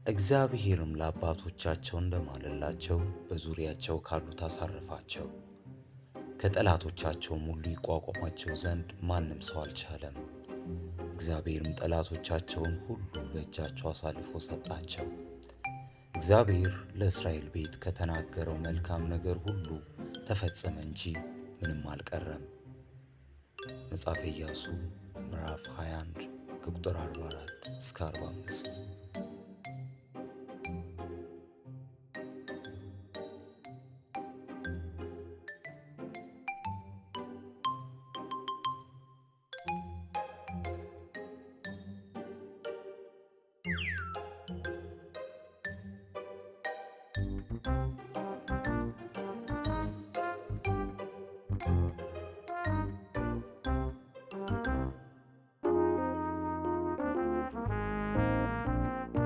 እግዚአብሔርም ለአባቶቻቸው እንደማለላቸው በዙሪያቸው ካሉት አሳረፋቸው። ከጠላቶቻቸውም ሁሉ ይቋቋማቸው ዘንድ ማንም ሰው አልቻለም። እግዚአብሔርም ጠላቶቻቸውን ሁሉ በእጃቸው አሳልፎ ሰጣቸው። እግዚአብሔር ለእስራኤል ቤት ከተናገረው መልካም ነገር ሁሉ ተፈጸመ እንጂ ምንም አልቀረም። መጽሐፈ ኢያሱ ምዕራፍ 21 ከቁጥር 44 እስከ 45።